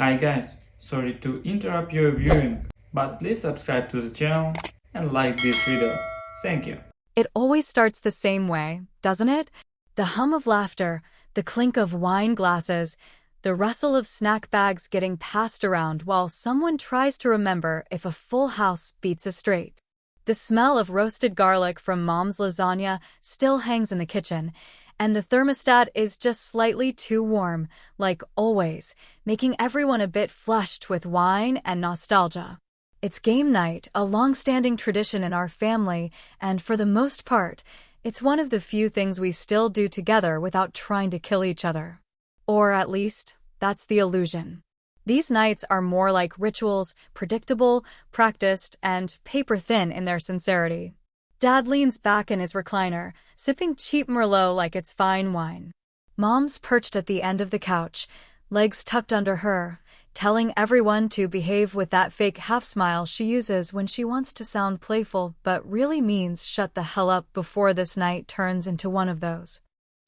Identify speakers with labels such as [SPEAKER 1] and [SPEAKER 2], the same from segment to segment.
[SPEAKER 1] Hi guys, sorry to interrupt your viewing, but please subscribe to the channel and like this video. Thank you.
[SPEAKER 2] It always starts the same way, doesn't it? The hum of laughter, the clink of wine glasses, the rustle of snack bags getting passed around while someone tries to remember if a full house beats a straight. The smell of roasted garlic from mom's lasagna still hangs in the kitchen, and the thermostat is just slightly too warm, like always, making everyone a bit flushed with wine and nostalgia. It's game night, a long-standing tradition in our family, and for the most part, it's one of the few things we still do together without trying to kill each other. Or at least, that's the illusion. These nights are more like rituals, predictable, practiced, and paper-thin in their sincerity. Dad leans back in his recliner, sipping cheap Merlot like it's fine wine. Mom's perched at the end of the couch, legs tucked under her, telling everyone to behave with that fake half-smile she uses when she wants to sound playful but really means shut the hell up before this night turns into one of those.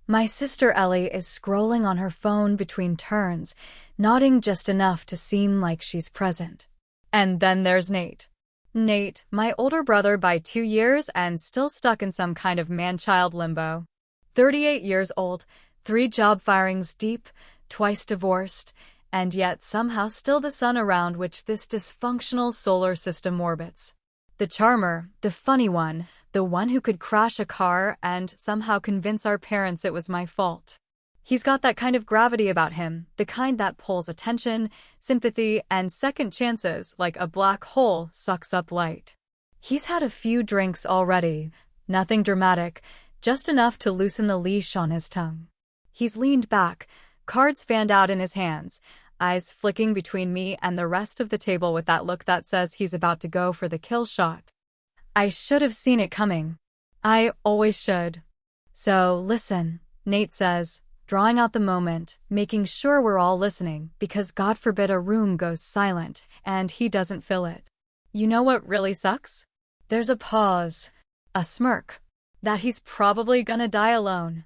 [SPEAKER 2] My sister Ellie is scrolling on her phone between turns, nodding just enough to seem like she's present. And then there's Nate. Nate, my older brother by 2 years and still stuck in some kind of man-child limbo. 38 years old, 3 job firings deep, twice divorced, and yet somehow still the sun around which this dysfunctional solar system orbits. The charmer, the funny one, the one who could crash a car and somehow convince our parents it was my fault. He's got that kind of gravity about him, the kind that pulls attention, sympathy, and second chances like a black hole sucks up light. He's had a few drinks already, nothing dramatic, just enough to loosen the leash on his tongue. He's leaned back, cards fanned out in his hands, eyes flicking between me and the rest of the table with that look that says he's about to go for the kill shot. I should have seen it coming. I always should. So, listen, Nate says, drawing out the moment, making sure we're all listening, because God forbid a room goes silent, and he doesn't fill it. You know what really sucks? There's a pause, a smirk, that he's probably gonna die alone.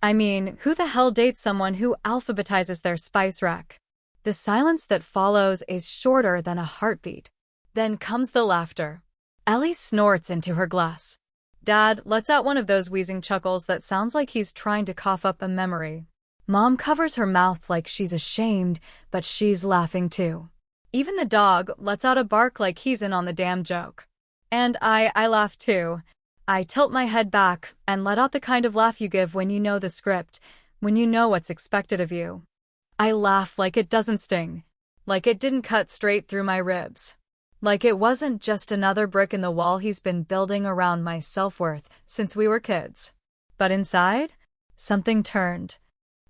[SPEAKER 2] I mean, who the hell dates someone who alphabetizes their spice rack? The silence that follows is shorter than a heartbeat. Then comes the laughter. Ellie snorts into her glass. Dad lets out one of those wheezing chuckles that sounds like he's trying to cough up a memory. Mom covers her mouth like she's ashamed, but she's laughing too. Even the dog lets out a bark like he's in on the damn joke. And I laugh too. I tilt my head back and let out the kind of laugh you give when you know the script, when you know what's expected of you. I laugh like it doesn't sting, like it didn't cut straight through my ribs. Like it wasn't just another brick in the wall he's been building around my self-worth since we were kids. But inside, something turned.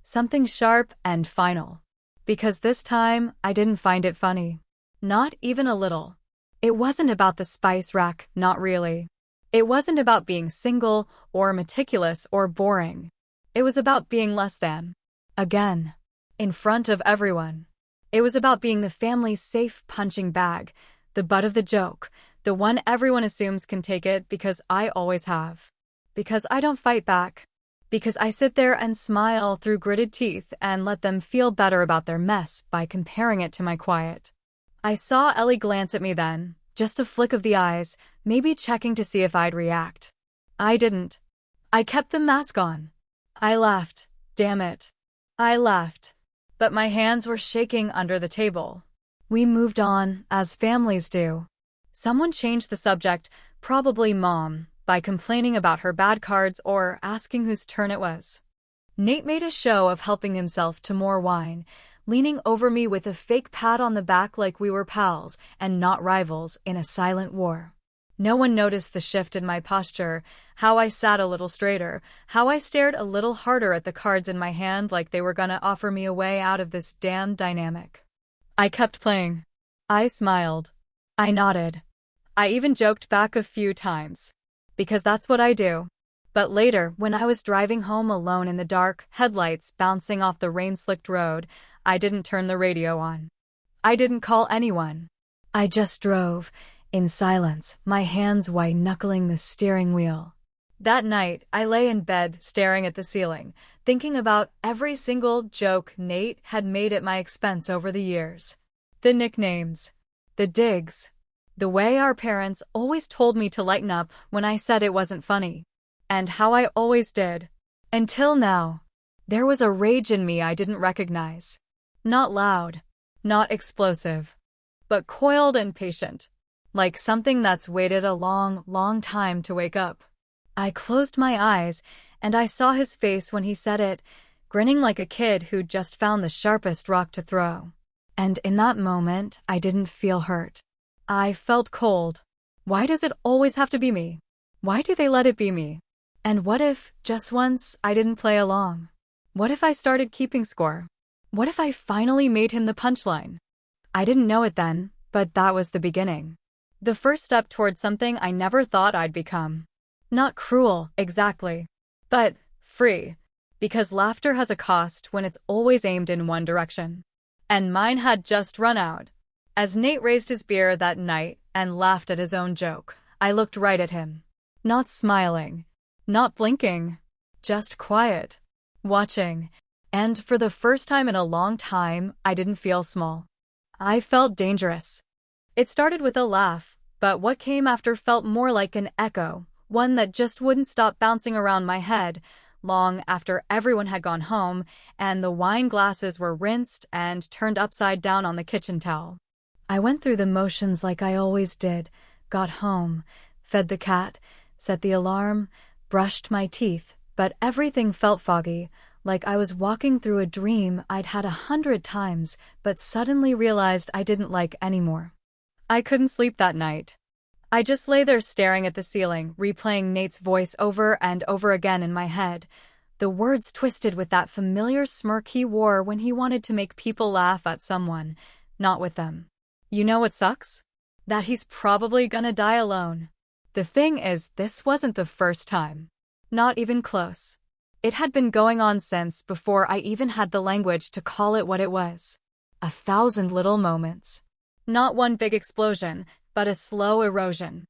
[SPEAKER 2] Something sharp and final. Because this time, I didn't find it funny. Not even a little. It wasn't about the spice rack, not really. It wasn't about being single, or meticulous, or boring. It was about being less than. Again. In front of everyone. It was about being the family's safe punching bag, the butt of the joke, the one everyone assumes can take it because I always have. Because I don't fight back. Because I sit there and smile through gritted teeth and let them feel better about their mess by comparing it to my quiet. I saw Ellie glance at me then, just a flick of the eyes, maybe checking to see if I'd react. I didn't. I kept the mask on. I laughed. Damn it. I laughed. But my hands were shaking under the table. We moved on, as families do. Someone changed the subject, probably Mom, by complaining about her bad cards or asking whose turn it was. Nate made a show of helping himself to more wine, leaning over me with a fake pat on the back like we were pals and not rivals in a silent war. No one noticed the shift in my posture, how I sat a little straighter, how I stared a little harder at the cards in my hand like they were gonna offer me a way out of this damn dynamic. I kept playing. I smiled. I nodded. I even joked back a few times. Because that's what I do. But later, when I was driving home alone in the dark, headlights bouncing off the rain-slicked road, I didn't turn the radio on. I didn't call anyone. I just drove, in silence, my hands white-knuckling the steering wheel. That night, I lay in bed staring at the ceiling, thinking about every single joke Nate had made at my expense over the years. The nicknames, the digs, the way our parents always told me to lighten up when I said it wasn't funny, and how I always did. Until now, there was a rage in me I didn't recognize. Not loud, not explosive, but coiled and patient, like something that's waited a long, long time to wake up. I closed my eyes, and I saw his face when he said it, grinning like a kid who'd just found the sharpest rock to throw. And in that moment, I didn't feel hurt. I felt cold. Why does it always have to be me? Why do they let it be me? And what if, just once, I didn't play along? What if I started keeping score? What if I finally made him the punchline? I didn't know it then, but that was the beginning. The first step towards something I never thought I'd become. Not cruel, exactly, but free, because laughter has a cost when it's always aimed in one direction. And mine had just run out. As Nate raised his beer that night and laughed at his own joke, I looked right at him. Not smiling, not blinking, just quiet, watching. And for the first time in a long time, I didn't feel small. I felt dangerous. It started with a laugh, but what came after felt more like an echo. One that just wouldn't stop bouncing around my head, long after everyone had gone home and the wine glasses were rinsed and turned upside down on the kitchen towel. I went through the motions like I always did, got home, fed the cat, set the alarm, brushed my teeth, but everything felt foggy, like I was walking through a dream I'd had 100 times, but suddenly realized I didn't like anymore. I couldn't sleep that night. I just lay there staring at the ceiling, replaying Nate's voice over and over again in my head, the words twisted with that familiar smirk he wore when he wanted to make people laugh at someone, not with them. You know what sucks? That he's probably gonna die alone. The thing is, this wasn't the first time. Not even close. It had been going on since before I even had the language to call it what it was. 1,000 little moments. Not one big explosion, but a slow erosion.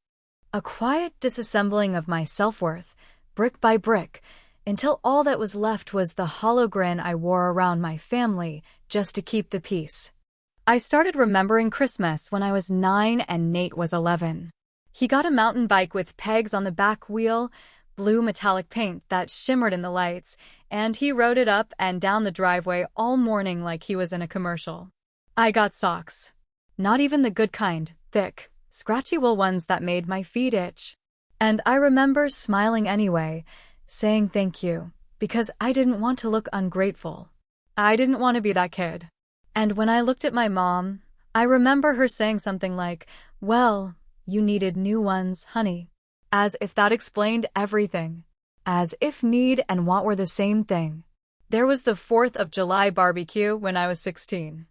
[SPEAKER 2] A quiet disassembling of my self-worth, brick by brick, until all that was left was the hollow grin I wore around my family just to keep the peace. I started remembering Christmas when I was 9 and Nate was 11. He got a mountain bike with pegs on the back wheel, blue metallic paint that shimmered in the lights, and he rode it up and down the driveway all morning like he was in a commercial. I got socks. Not even the good kind, thick, scratchy wool ones that made my feet itch. And I remember smiling anyway, saying thank you, because I didn't want to look ungrateful. I didn't want to be that kid. And when I looked at my mom, I remember her saying something like, "Well, you needed new ones, honey." As if that explained everything. As if need and want were the same thing. There was the 4th of July barbecue when I was 16.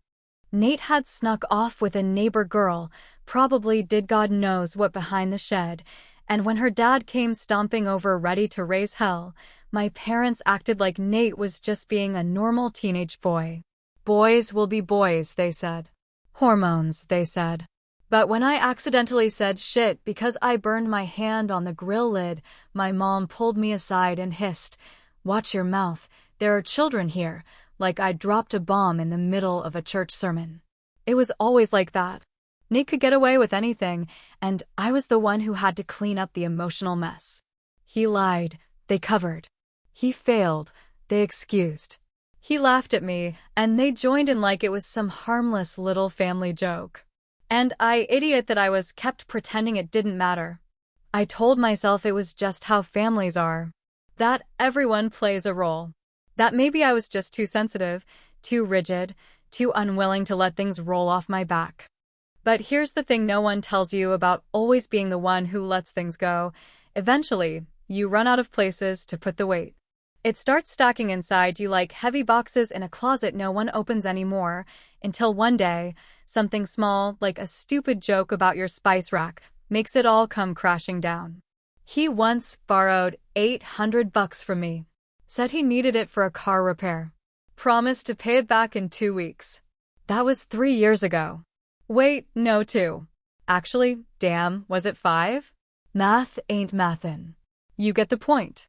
[SPEAKER 2] Nate had snuck off with a neighbor girl, probably did God knows what behind the shed, and when her dad came stomping over ready to raise hell, my parents acted like Nate was just being a normal teenage boy. Boys will be boys, they said. Hormones, they said. But when I accidentally said shit because I burned my hand on the grill lid, my mom pulled me aside and hissed, "Watch your mouth, there are children here," like I'd dropped a bomb in the middle of a church sermon. It was always like that. Nate could get away with anything, and I was the one who had to clean up the emotional mess. He lied, they covered. He failed, they excused. He laughed at me, and they joined in like it was some harmless little family joke. And I, idiot that I was, kept pretending it didn't matter. I told myself it was just how families are. That everyone plays a role. That maybe I was just too sensitive, too rigid, too unwilling to let things roll off my back. But here's the thing no one tells you about always being the one who lets things go. Eventually, you run out of places to put the weight. It starts stacking inside you like heavy boxes in a closet no one opens anymore, until one day, something small, like a stupid joke about your spice rack, makes it all come crashing down. He once borrowed $800 from me. Said he needed it for a car repair. Promised to pay it back in 2 weeks. That was 3 years ago. Wait, no 2. Actually, damn, was it 5? Math ain't mathin'. You get the point.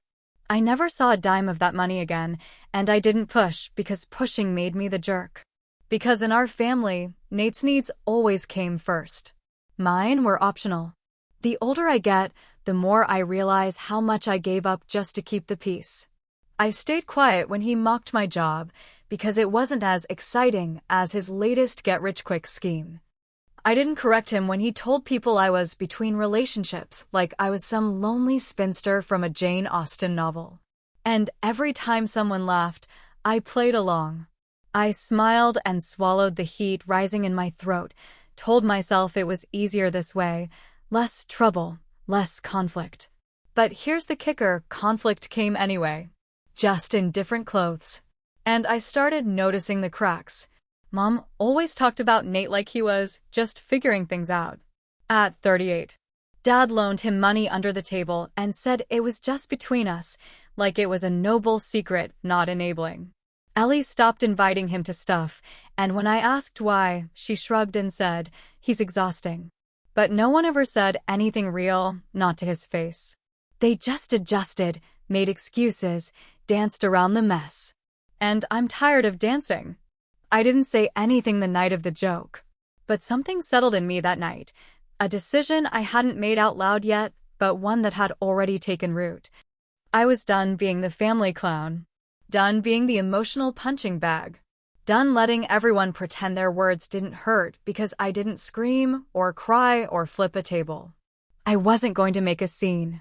[SPEAKER 2] I never saw a dime of that money again, and I didn't push because pushing made me the jerk. Because in our family, Nate's needs always came first. Mine were optional. The older I get, the more I realize how much I gave up just to keep the peace. I stayed quiet when he mocked my job because it wasn't as exciting as his latest get-rich-quick scheme. I didn't correct him when he told people I was between relationships like I was some lonely spinster from a Jane Austen novel. And every time someone laughed, I played along. I smiled and swallowed the heat rising in my throat, told myself it was easier this way, less trouble, less conflict. But here's the kicker, conflict came anyway, just in different clothes. And I started noticing the cracks. Mom always talked about Nate like he was just figuring things out. At 38, Dad loaned him money under the table and said it was just between us, like it was a noble secret, not enabling. Ellie stopped inviting him to stuff, and when I asked why, she shrugged and said, "He's exhausting." But no one ever said anything real, not to his face. They just adjusted, made excuses, danced around the mess. And I'm tired of dancing. I didn't say anything the night of the joke. But something settled in me that night. A decision I hadn't made out loud yet, but one that had already taken root. I was done being the family clown. Done being the emotional punching bag. Done letting everyone pretend their words didn't hurt because I didn't scream or cry or flip a table. I wasn't going to make a scene.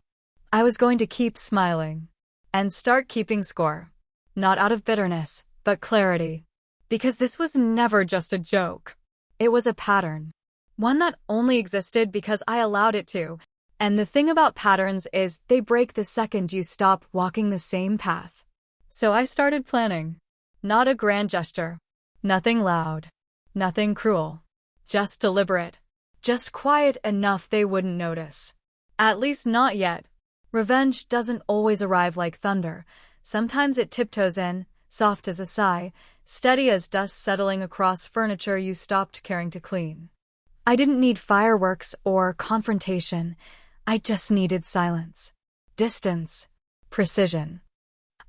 [SPEAKER 2] I was going to keep smiling. And start keeping score. Not out of bitterness, but clarity. Because this was never just a joke. It was a pattern. One that only existed because I allowed it to. And the thing about patterns is they break the second you stop walking the same path. So I started planning. Not a grand gesture. Nothing loud. Nothing cruel. Just deliberate. Just quiet enough they wouldn't notice. At least not yet. Revenge doesn't always arrive like thunder. Sometimes it tiptoes in, soft as a sigh, steady as dust settling across furniture you stopped caring to clean. I didn't need fireworks or confrontation. I just needed silence. Distance. Precision.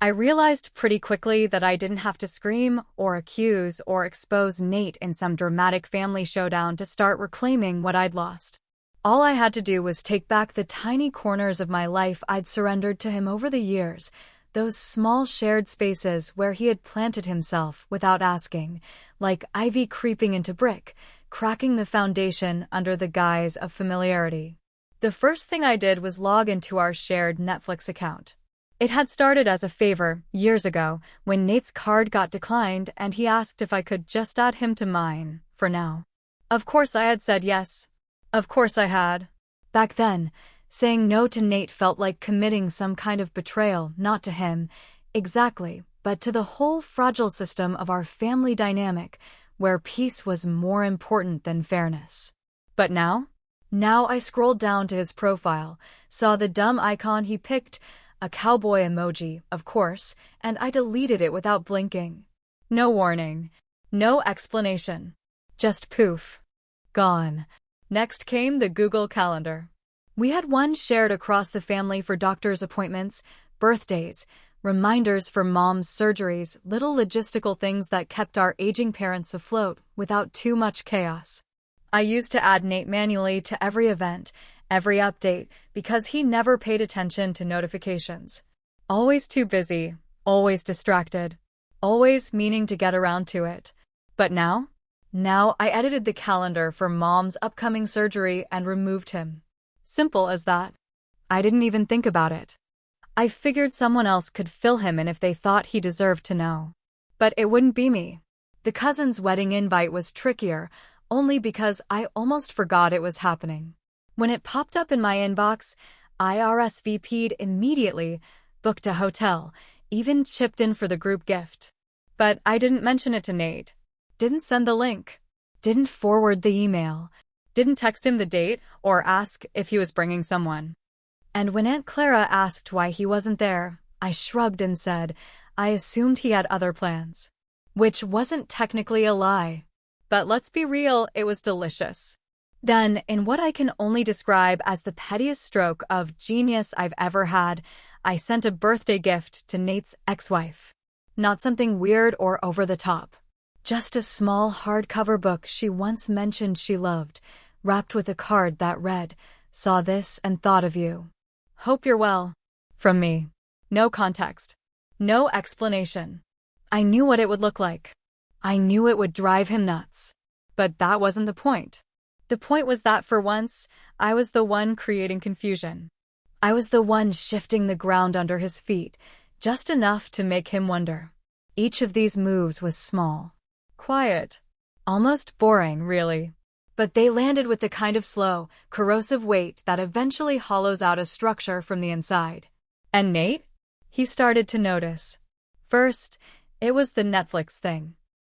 [SPEAKER 2] I realized pretty quickly that I didn't have to scream or accuse or expose Nate in some dramatic family showdown to start reclaiming what I'd lost. All I had to do was take back the tiny corners of my life I'd surrendered to him over the years, those small shared spaces where he had planted himself without asking, like ivy creeping into brick, cracking the foundation under the guise of familiarity. The first thing I did was log into our shared Netflix account. It had started as a favor, years ago, when Nate's card got declined and he asked if I could just add him to mine, for now. Of course I had said yes. Of course I had. Back then, saying no to Nate felt like committing some kind of betrayal, not to him, exactly, but to the whole fragile system of our family dynamic, where peace was more important than fairness. But now? Now I scrolled down to his profile, saw the dumb icon he picked, a cowboy emoji, of course, and I deleted it without blinking. No warning. No explanation. Just poof. Gone. Next came the Google Calendar. We had one shared across the family for doctor's appointments, birthdays, reminders for mom's surgeries, little logistical things that kept our aging parents afloat without too much chaos. I used to add Nate manually to every event, every update, because he never paid attention to notifications. Always too busy, always distracted, always meaning to get around to it. But now I edited the calendar for mom's upcoming surgery and removed him. Simple as that. I didn't even think about it. I figured someone else could fill him in if they thought he deserved to know. But it wouldn't be me. The cousin's wedding invite was trickier, only because I almost forgot it was happening. When it popped up in my inbox, I RSVP'd immediately, booked a hotel, even chipped in for the group gift. But I didn't mention it to Nate. Didn't send the link. Didn't forward the email. Didn't text him the date or ask if he was bringing someone. And when Aunt Clara asked why he wasn't there, I shrugged and said I assumed he had other plans. Which wasn't technically a lie. But let's be real, it was delicious. Then, in what I can only describe as the pettiest stroke of genius I've ever had, I sent a birthday gift to Nate's ex-wife. Not something weird or over the top. Just a small hardcover book she once mentioned she loved, wrapped with a card that read, "Saw this and thought of you. Hope you're well." From me. No context. No explanation. I knew what it would look like. I knew it would drive him nuts. But that wasn't the point. The point was that for once, I was the one creating confusion. I was the one shifting the ground under his feet, just enough to make him wonder. Each of these moves was small. Quiet. Almost boring, really. But they landed with the kind of slow, corrosive weight that eventually hollows out a structure from the inside. And Nate? He started to notice. First, it was the Netflix thing.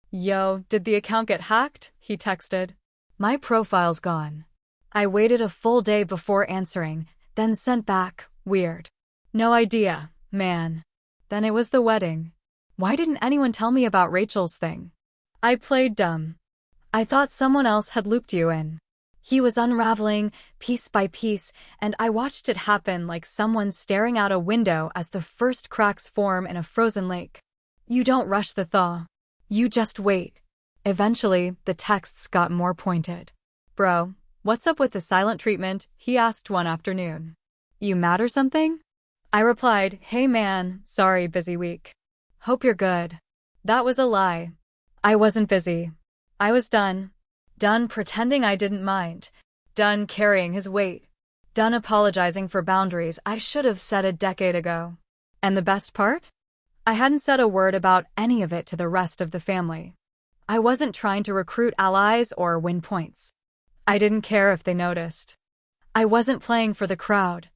[SPEAKER 2] "Yo, did the account get hacked?" he texted. "My profile's gone." I waited a full day before answering, then sent back, "Weird. No idea, man." Then it was the wedding. Why didn't anyone tell me about Rachel's thing? I played dumb. I thought someone else had looped you in. He was unraveling, piece by piece, and I watched it happen like someone staring out a window as the first cracks form in a frozen lake. You don't rush the thaw. You just wait. Eventually, the texts got more pointed. "Bro, what's up with the silent treatment?" he asked one afternoon. "You mad or something?" I replied, "Hey man, sorry, busy week. Hope you're good." That was a lie. I wasn't busy. I was done. Done pretending I didn't mind. Done carrying his weight. Done apologizing for boundaries I should have set a decade ago. And the best part? I hadn't said a word about any of it to the rest of the family. I wasn't trying to recruit allies or win points. I didn't care if they noticed. I wasn't playing for the crowd.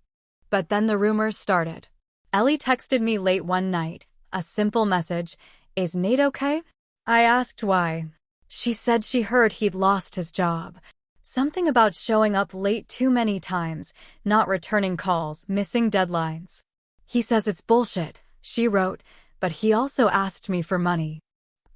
[SPEAKER 2] But then the rumors started. Ellie texted me late one night, a simple message, "Is Nate okay?" I asked why. She said she heard he'd lost his job. Something about showing up late too many times, not returning calls, missing deadlines. "He says it's bullshit," she wrote, "but he also asked me for money."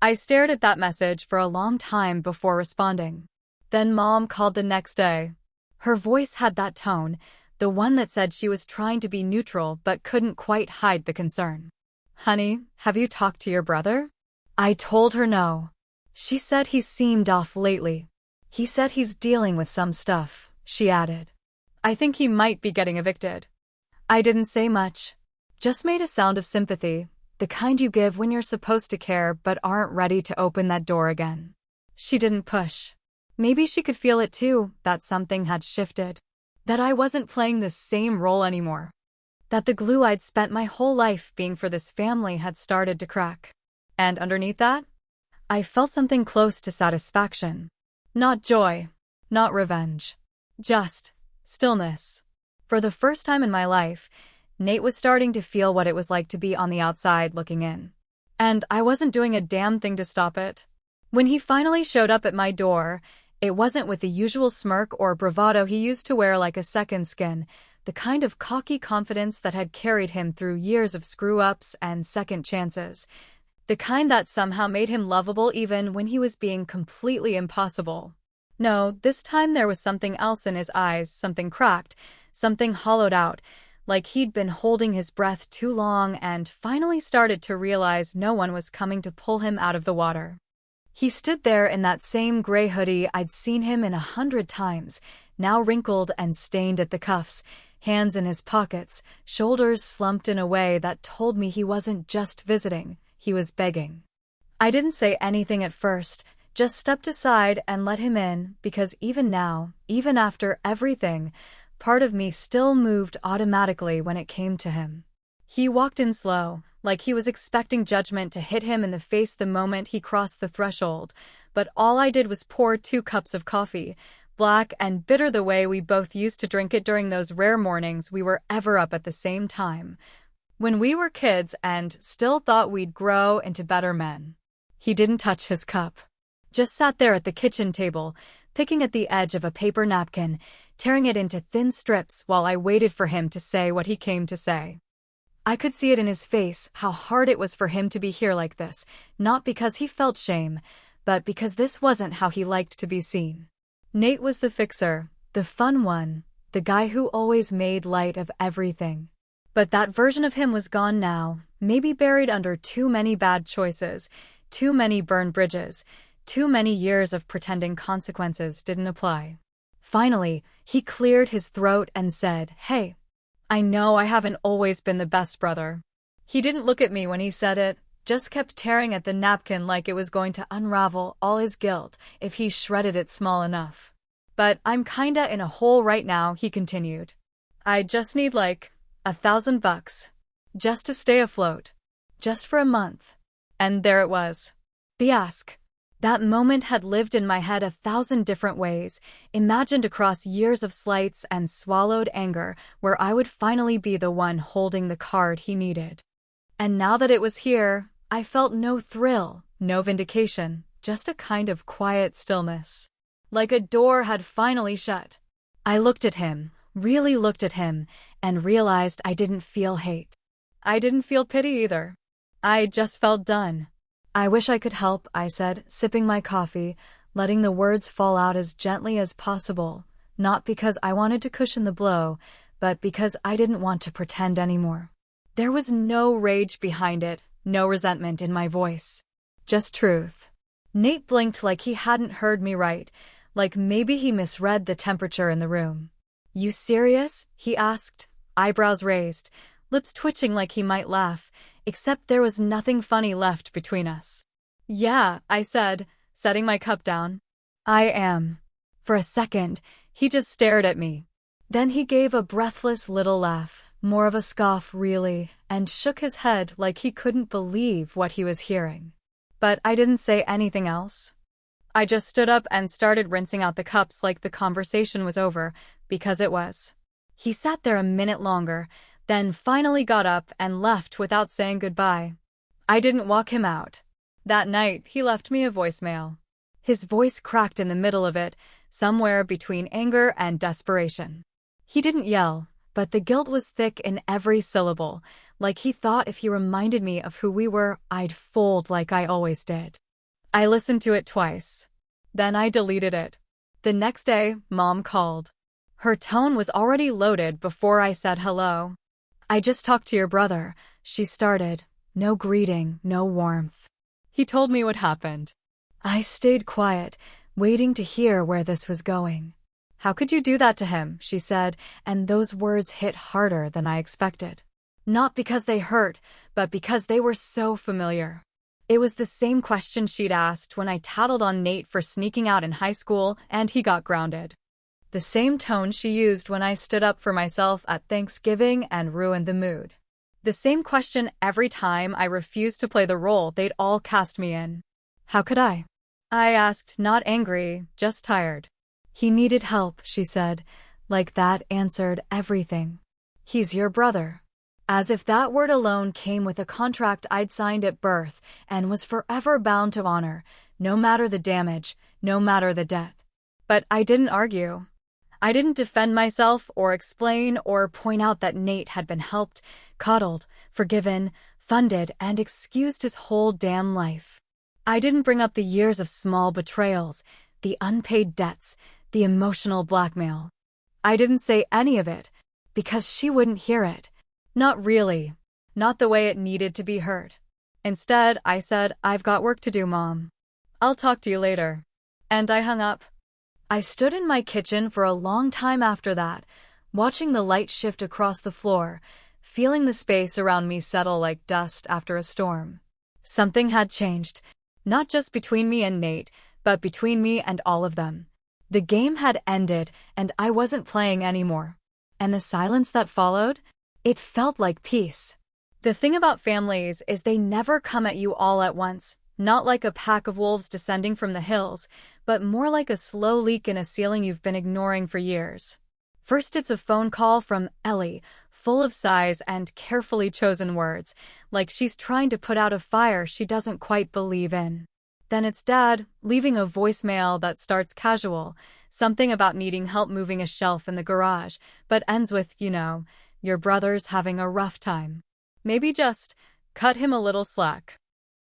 [SPEAKER 2] I stared at that message for a long time before responding. Then Mom called the next day. Her voice had that tone, the one that said she was trying to be neutral but couldn't quite hide the concern. "Honey, have you talked to your brother?" I told her no. She said he seemed off lately. "He said he's dealing with some stuff," she added. "I think he might be getting evicted." I didn't say much. Just made a sound of sympathy, the kind you give when you're supposed to care but aren't ready to open that door again. She didn't push. Maybe she could feel it too, that something had shifted. That I wasn't playing the same role anymore. That the glue I'd spent my whole life being for this family had started to crack. And underneath that, I felt something close to satisfaction. Not joy. Not revenge. Just stillness. For the first time in my life, Nate was starting to feel what it was like to be on the outside looking in. And I wasn't doing a damn thing to stop it. When he finally showed up at my door, it wasn't with the usual smirk or bravado he used to wear like a second skin, the kind of cocky confidence that had carried him through years of screw-ups and second chances. The kind that somehow made him lovable even when he was being completely impossible. No, this time there was something else in his eyes, something cracked, something hollowed out, like he'd been holding his breath too long and finally started to realize no one was coming to pull him out of the water. He stood there in that same gray hoodie I'd seen him in 100 times, now wrinkled and stained at the cuffs, hands in his pockets, shoulders slumped in a way that told me he wasn't just visiting, he was begging. I didn't say anything at first, just stepped aside and let him in, because even now, even after everything, part of me still moved automatically when it came to him. He walked in slow, like he was expecting judgment to hit him in the face the moment he crossed the threshold, but all I did was pour 2 cups of coffee, black and bitter the way we both used to drink it during those rare mornings we were ever up at the same time, when we were kids and still thought we'd grow into better men. He didn't touch his cup. Just sat there at the kitchen table, picking at the edge of a paper napkin, tearing it into thin strips while I waited for him to say what he came to say. I could see it in his face, how hard it was for him to be here like this, not because he felt shame, but because this wasn't how he liked to be seen. Nate was the fixer, the fun one, the guy who always made light of everything. But that version of him was gone now, maybe buried under too many bad choices, too many burned bridges, too many years of pretending consequences didn't apply. Finally, he cleared his throat and said, "Hey, I know I haven't always been the best brother." He didn't look at me when he said it, just kept tearing at the napkin like it was going to unravel all his guilt if he shredded it small enough. "But I'm kinda in a hole right now," he continued. "I just need like $1,000 just to stay afloat, just for a month." And there it was. The ask. That moment had lived in my head 1,000 different ways, imagined across years of slights and swallowed anger, where I would finally be the one holding the card he needed. And now that it was here, I felt no thrill, no vindication, just a kind of quiet stillness. Like a door had finally shut. I looked at him, really looked at him, and realized I didn't feel hate. I didn't feel pity either. I just felt done. "I wish I could help," I said, sipping my coffee, letting the words fall out as gently as possible, not because I wanted to cushion the blow, but because I didn't want to pretend anymore. There was no rage behind it, no resentment in my voice. Just truth. Nate blinked like he hadn't heard me right, like maybe he misread the temperature in the room. "You serious?" he asked, eyebrows raised, lips twitching like he might laugh, except there was nothing funny left between us. "Yeah," I said, setting my cup down. "I am." For a second, he just stared at me. Then he gave a breathless little laugh, more of a scoff really, and shook his head like he couldn't believe what he was hearing. But I didn't say anything else. I just stood up and started rinsing out the cups like the conversation was over, because it was. He sat there a minute longer, then finally got up and left without saying goodbye. I didn't walk him out. That night, he left me a voicemail. His voice cracked in the middle of it, somewhere between anger and desperation. He didn't yell, but the guilt was thick in every syllable, like he thought if he reminded me of who we were, I'd fold like I always did. I listened to it twice. Then I deleted it. The next day, Mom called. Her tone was already loaded before I said hello. "I just talked to your brother," she started. No greeting, no warmth. He told me what happened. I stayed quiet, waiting to hear where this was going. "How could you do that to him?" she said, and those words hit harder than I expected. Not because they hurt, but because they were so familiar. It was the same question she'd asked when I tattled on Nate for sneaking out in high school and he got grounded. The same tone she used when I stood up for myself at Thanksgiving and ruined the mood. The same question every time I refused to play the role they'd all cast me in. How could I? I asked, not angry, just tired. "He needed help," she said, like that answered everything. "He's your brother." As if that word alone came with a contract I'd signed at birth and was forever bound to honor, no matter the damage, no matter the debt. But I didn't argue. I didn't defend myself or explain or point out that Nate had been helped, coddled, forgiven, funded, and excused his whole damn life. I didn't bring up the years of small betrayals, the unpaid debts, the emotional blackmail. I didn't say any of it, because she wouldn't hear it. Not really. Not the way it needed to be heard. Instead, I said, "I've got work to do, Mom. I'll talk to you later." And I hung up. I stood in my kitchen for a long time after that, watching the light shift across the floor, feeling the space around me settle like dust after a storm. Something had changed, not just between me and Nate, but between me and all of them. The game had ended, and I wasn't playing anymore. And the silence that followed? It felt like peace. The thing about families is they never come at you all at once, not like a pack of wolves descending from the hills, but more like a slow leak in a ceiling you've been ignoring for years. First it's a phone call from Ellie, full of sighs and carefully chosen words, like she's trying to put out a fire she doesn't quite believe in. Then it's Dad, leaving a voicemail that starts casual, something about needing help moving a shelf in the garage, but ends with, "Your brother's having a rough time. Maybe just cut him a little slack."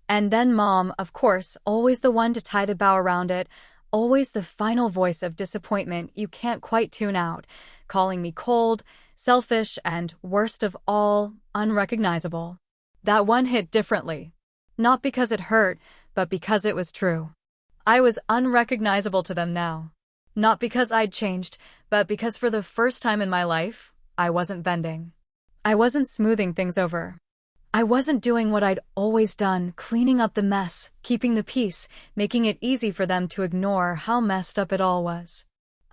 [SPEAKER 2] And then Mom, of course, always the one to tie the bow around it, always the final voice of disappointment you can't quite tune out, calling me cold, selfish, and, worst of all, unrecognizable. That one hit differently. Not because it hurt, but because it was true. I was unrecognizable to them now. Not because I'd changed, but because for the first time in my life, I wasn't bending. I wasn't smoothing things over. I wasn't doing what I'd always done, cleaning up the mess, keeping the peace, making it easy for them to ignore how messed up it all was.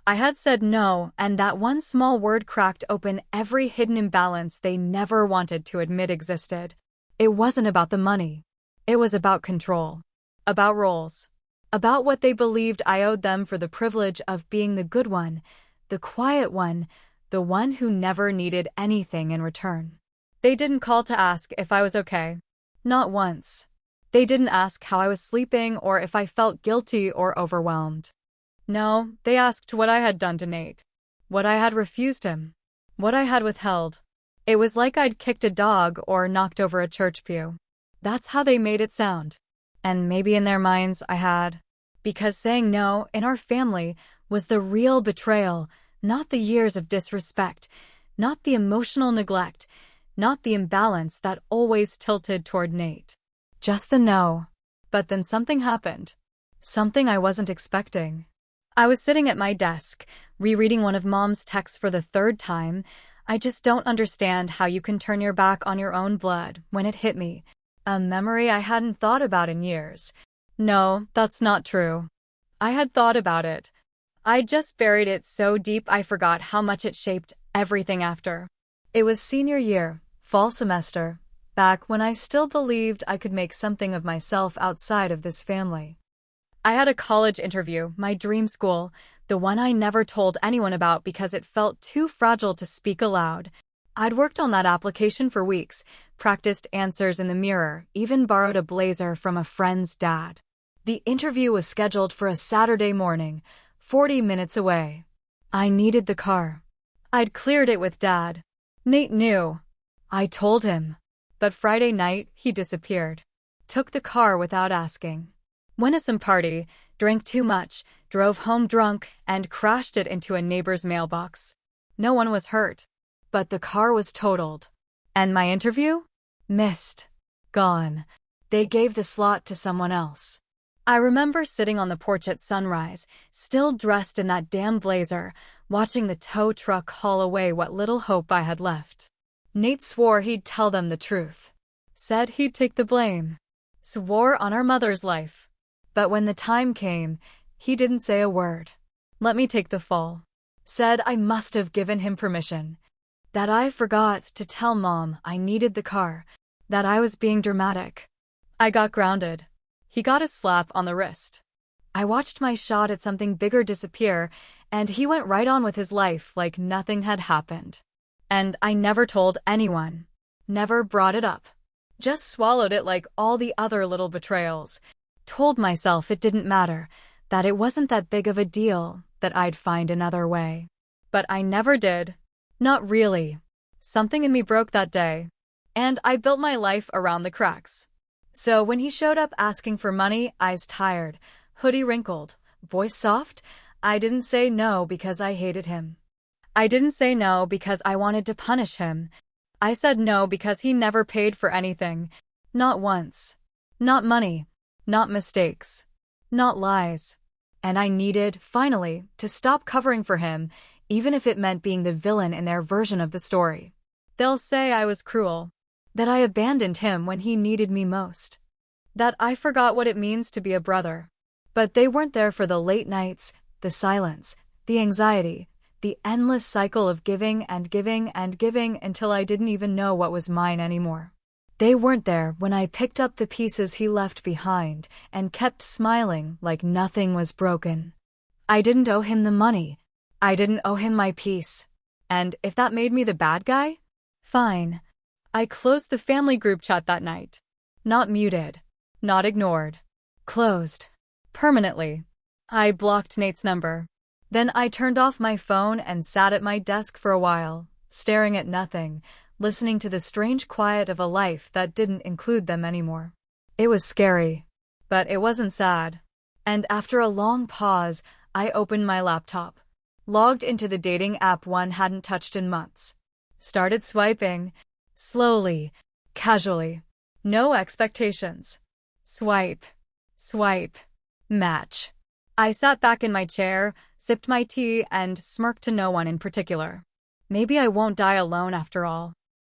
[SPEAKER 2] I had said no, and that one small word cracked open every hidden imbalance they never wanted to admit existed. It wasn't about the money. It was about control. About roles. About what they believed I owed them for the privilege of being the good one, the quiet one, the one who never needed anything in return. They didn't call to ask if I was okay. Not once. They didn't ask how I was sleeping or if I felt guilty or overwhelmed. No, they asked what I had done to Nate. What I had refused him. What I had withheld. It was like I'd kicked a dog or knocked over a church pew. That's how they made it sound. And maybe in their minds I had. Because saying no in our family was the real betrayal, not the years of disrespect, not the emotional neglect, not the imbalance that always tilted toward Nate. Just the no. But then something happened. Something I wasn't expecting. I was sitting at my desk, rereading one of Mom's texts for the third time. I just don't understand how you can turn your back on your own blood when it hit me. A memory I hadn't thought about in years. No, that's not true. I had thought about it. I just buried it so deep I forgot how much it shaped everything after. It was senior year, fall semester, back when I still believed I could make something of myself outside of this family. I had a college interview, my dream school, the one I never told anyone about because it felt too fragile to speak aloud. I'd worked on that application for weeks, practiced answers in the mirror, even borrowed a blazer from a friend's dad. The interview was scheduled for a Saturday morning, 40 minutes away. I needed the car. I'd cleared it with Dad. Nate knew. I told him. But Friday night, he disappeared. Took the car without asking. Went to some party, drank too much, drove home drunk, and crashed it into a neighbor's mailbox. No one was hurt. But the car was totaled. And my interview? Missed. Gone. They gave the slot to someone else. I remember sitting on the porch at sunrise, still dressed in that damn blazer, watching the tow truck haul away what little hope I had left. Nate swore he'd tell them the truth. Said he'd take the blame. Swore on our mother's life. But when the time came, he didn't say a word. Let me take the fall. Said I must have given him permission. That I forgot to tell Mom I needed the car. That I was being dramatic. I got grounded. He got a slap on the wrist. I watched my shot at something bigger disappear, and he went right on with his life like nothing had happened. And I never told anyone. Never brought it up. Just swallowed it like all the other little betrayals. Told myself it didn't matter, that it wasn't that big of a deal, that I'd find another way. But I never did. Not really. Something in me broke that day. And I built my life around the cracks. So when he showed up asking for money, eyes tired, hoodie wrinkled, voice soft, I didn't say no because I hated him. I didn't say no because I wanted to punish him. I said no because he never paid for anything. Not once. Not money. Not mistakes. Not lies. And I needed, finally, to stop covering for him, even if it meant being the villain in their version of the story. They'll say I was cruel. That I abandoned him when he needed me most. That I forgot what it means to be a brother. But they weren't there for the late nights, the silence, the anxiety, the endless cycle of giving and giving and giving until I didn't even know what was mine anymore. They weren't there when I picked up the pieces he left behind and kept smiling like nothing was broken. I didn't owe him the money. I didn't owe him my peace. And if that made me the bad guy, fine. I closed the family group chat that night. Not muted. Not ignored. Closed. Permanently. I blocked Nate's number. Then I turned off my phone and sat at my desk for a while, staring at nothing, listening to the strange quiet of a life that didn't include them anymore. It was scary. But it wasn't sad. And after a long pause, I opened my laptop, logged into the dating app one hadn't touched in months, started swiping, slowly, casually, no expectations. Swipe, swipe, match. I sat back in my chair, sipped my tea, and smirked to no one in particular. Maybe I won't die alone after all.